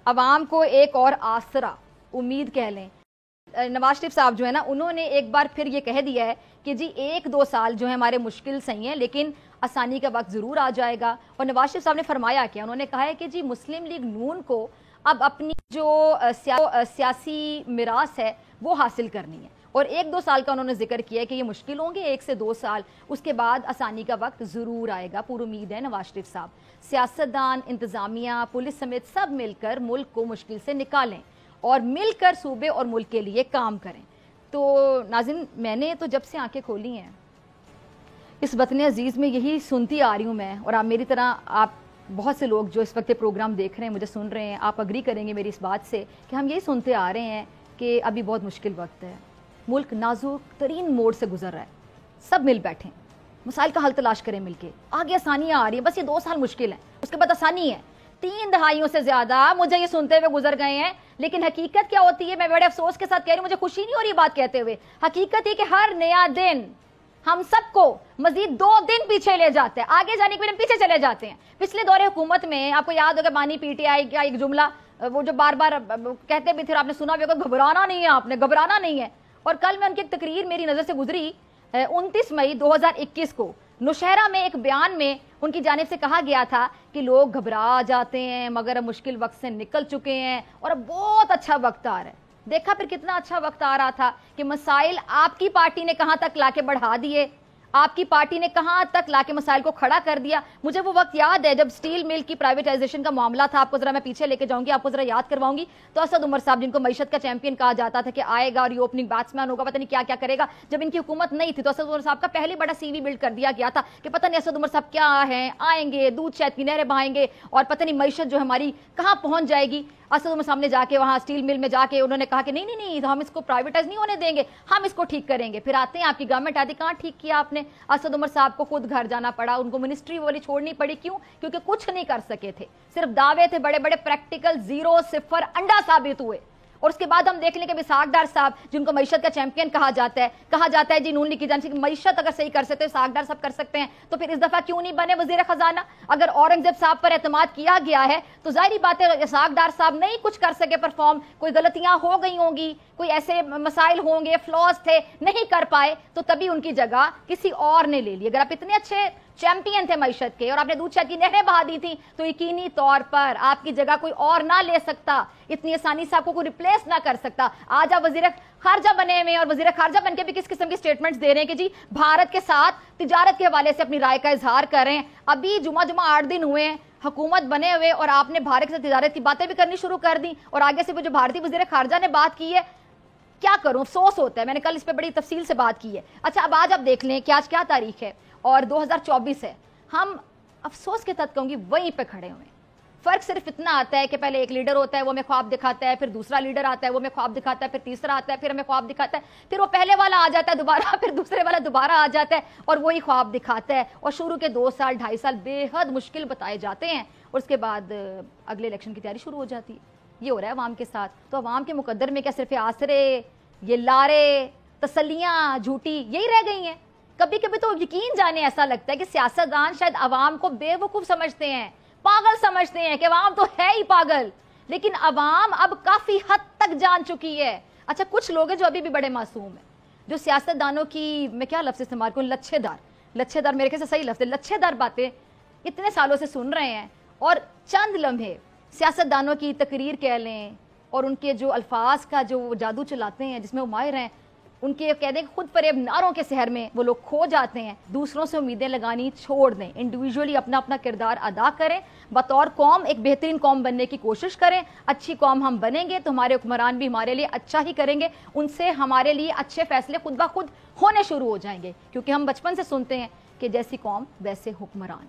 عوام کو ایک اور آسرا امید کہہ لیں. نواز شریف صاحب جو ہے نا انہوں نے ایک بار پھر یہ کہہ دیا ہے کہ جی 1-2 سال جو ہے ہمارے مشکل صحیح ہیں لیکن آسانی کا وقت ضرور آ جائے گا. اور نواز شریف صاحب نے فرمایا کیا, انہوں نے کہا ہے کہ جی مسلم لیگ نون کو اب اپنی جو سیاسی میراث ہے وہ حاصل کرنی ہے, اور 1-2 سال کا انہوں نے ذکر کیا ہے کہ یہ مشکل ہوں گے 1 سے 2 سال, اس کے بعد آسانی کا وقت ضرور آئے گا. پور امید ہے نواز شریف صاحب, سیاستدان, انتظامیہ, پولیس سمیت سب مل کر ملک کو مشکل سے نکالیں اور مل کر صوبے اور ملک کے لیے کام کریں. تو ناظرین, میں نے تو جب سے آنکھیں کھولی ہیں اس وطن عزیز میں یہی سنتی آ رہی ہوں میں, اور آپ میری طرح آپ بہت سے لوگ جو اس وقت پروگرام دیکھ رہے ہیں, مجھے سن رہے ہیں, آپ اگری کریں گے میری اس بات سے کہ ہم یہی سنتے آ رہے ہیں کہ ابھی بہت مشکل وقت ہے, ملک نازک ترین موڑ سے گزر رہا ہے, سب مل بیٹھیں, مسائل کا حل تلاش کریں مل کے, آگے آسانیاں آ رہی ہیں, بس یہ 2 سال مشکل ہیں, اس کے بعد آسانی ہے. 3 دہائیوں سے زیادہ مجھے یہ سنتے ہوئے گزر گئے ہیں, لیکن حقیقت کیا ہوتی ہے, میں بڑے افسوس کے ساتھ کہہ رہی ہوں, مجھے خوشی نہیں ہو رہی بات کہتے ہوئے, حقیقت یہ کہ ہر نیا دن ہم سب کو مزید 2 دن پیچھے لے جاتے ہیں, آگے جانے کے لیے پیچھے چلے جاتے ہیں. پچھلے دور حکومت میں آپ کو یاد ہوگا بانی پی ٹی آئی کا ایک جملہ وہ جو بار بار کہتے بھی تھے, آپ نے سنا بھی ہوگا, گھبرانا نہیں ہے, آپ نے گھبرانا نہیں ہے. اور کل میں ان کی ایک تقریر میری نظر سے گزری 29 مئی 2021 کو نوشہرہ میں, ایک بیان میں ان کی جانب سے کہا گیا تھا کہ لوگ گھبرا جاتے ہیں مگر اب مشکل وقت سے نکل چکے ہیں اور اب بہت اچھا وقت آ رہا ہے. دیکھا پھر کتنا اچھا وقت آ رہا تھا کہ مسائل آپ کی پارٹی نے کہاں تک لا کے بڑھا دیے, آپ کی پارٹی نے کہاں تک لا کے مسائل کو کھڑا کر دیا. مجھے وہ وقت یاد ہے جب سٹیل مل کی پرائیویٹائزیشن کا معاملہ تھا, آپ کو ذرا میں پیچھے لے کے جاؤں گی, آپ کو ذرا یاد کرواؤں گی. تو اسد عمر صاحب جن کو معیشت کا چیمپئن کہا جاتا تھا کہ آئے گا اور یہ اوپننگ بیٹسمین ہوگا, پتہ نہیں کیا کیا کرے گا, جب ان کی حکومت نہیں تھی تو اسد عمر صاحب کا پہلے بڑا سی وی بلڈ کر دیا گیا تھا کہ پتہ نہیں اسد عمر صاحب کیا ہیں, آئیں گے دودھ شہد کی نہریں بہائیں گے اور پتہ نہیں معیشت جو ہماری کہاں پہنچ جائے گی. اسد عمر صاحب نے جا کے وہاں اسٹیل مل میں جا کے انہوں نے کہا کہ نہیں نہیں ہم اس کو پرائیویٹائز نہیں ہونے دیں گے, ہم اس کو ٹھیک کریں گے. پھر آتے ہیں آپ کی گورنمنٹ آتی, کہاں ٹھیک کیا آپ نے, اسد عمر صاحب کو خود گھر جانا پڑا, ان کو منسٹری والی چھوڑنی پڑی. کیوں؟ کیونکہ کچھ نہیں کر سکے تھے, صرف دعوے تھے بڑے بڑے, پریکٹیکل 0 0 انڈا ثابت ہوئے. اور اس کے بعد ہم دیکھ لیں کہ اسحاق ڈار صاحب جن کو معیشت کا چیمپئن کہا جاتا ہے جی نون لیگ کی جانب سے معیشت اگر صحیح کر سکتے اسحاق ڈار صاحب کر سکتے ہیں, تو پھر اس دفعہ کیوں نہیں بنے وزیر خزانہ؟ اگر اورنگزیب صاحب پر اعتماد کیا گیا ہے تو ظاہری بات ہے اسحاق ڈار صاحب نہیں کچھ کر سکے پرفارم, کوئی غلطیاں ہو گئی ہوں گی, کوئی ایسے مسائل ہوں گے, فلاز تھے, نہیں کر پائے, تو تبھی ان کی جگہ کسی اور نے لے لی. اگر آپ اتنے اچھے چیمپئن تھے معیشت کے اور آپ نے دودھ شہد کی نہریں بہا دی تھی تو یقینی طور پر آپ کی جگہ کوئی اور نہ لے سکتا, اتنی آسانی سے آپ کو کوئی ریپلیس نہ کر سکتا. آج آپ وزیر خارجہ بنے ہوئے اور وزیر خارجہ بن کے بھی کس قسم کی سٹیٹمنٹس دے رہے ہیں کہ جی بھارت کے ساتھ تجارت کے حوالے سے اپنی رائے کا اظہار کریں. ابھی جمعہ 8 دن ہوئے ہیں حکومت بنے ہوئے اور آپ نے بھارت کے ساتھ تجارت کی باتیں بھی کرنی شروع کر دی, اور آگے سے وہ جو بھارتی وزیر خارجہ نے بات کی ہے, کیا کروں, افسوس ہوتا ہے. میں نے کل اس پہ بڑی تفصیل سے بات کی ہے. اچھا اب آج آپ دیکھ لیں کہ آج کیا تاریخ ہے اور 2024 ہے, ہم افسوس کے تحت کہوں گی وہیں پہ کھڑے ہوئے ہیں. فرق صرف اتنا آتا ہے کہ پہلے ایک لیڈر ہوتا ہے وہ ہمیں خواب دکھاتا ہے, پھر دوسرا لیڈر آتا ہے وہ ہمیں خواب دکھاتا ہے, پھر تیسرا آتا ہے پھر ہمیں خواب دکھاتا ہے, پھر وہ پہلے والا آ جاتا ہے دوبارہ, پھر دوسرے والا دوبارہ آ جاتا ہے اور وہی خواب دکھاتا ہے. اور شروع کے 2 سال 2.5 سال بے حد مشکل بتائے جاتے ہیں اور اس کے بعد اگلے الیکشن کی تیاری شروع ہو جاتی ہے. یہ ہو رہا ہے عوام کے ساتھ. تو عوام کے مقدر میں کیا صرف آسرے, یہ لارے, تسلیاں جھوٹی یہی رہ گئی ہیں؟ کبھی کبھی تو یقین جانے ایسا لگتا ہے کہ سیاستدان شاید عوام کو بے وقوف سمجھتے ہیں, پاگل سمجھتے ہیں کہ عوام تو ہے ہی پاگل, لیکن عوام اب کافی حد تک جان چکی ہے. اچھا کچھ لوگ ہیں جو ابھی بھی بڑے معصوم ہیں, جو سیاستدانوں کی, میں کیا لفظ استعمال کروں, لچھے دار میرے خیال سے صحیح لفظ ہے, لچھے دار باتیں اتنے سالوں سے سن رہے ہیں, اور چند لمحے سیاستدانوں کی تقریر کہہ لیں اور ان کے جو الفاظ کا جو جادو چلاتے ہیں جس میں وہ ماہر ہیں, ان کے کہہ دیں خود فریب نعروں کے سحر میں وہ لوگ کھو جاتے ہیں. دوسروں سے امیدیں لگانی چھوڑ دیں, انڈیویجولی اپنا اپنا کردار ادا کریں, بطور قوم ایک بہترین قوم بننے کی کوشش کریں. اچھی قوم ہم بنیں گے تو ہمارے حکمران بھی ہمارے لیے اچھا ہی کریں گے, ان سے ہمارے لیے اچھے فیصلے خود بخود ہونے شروع ہو جائیں گے, کیونکہ ہم بچپن سے سنتے ہیں کہ جیسی قوم ویسے حکمران.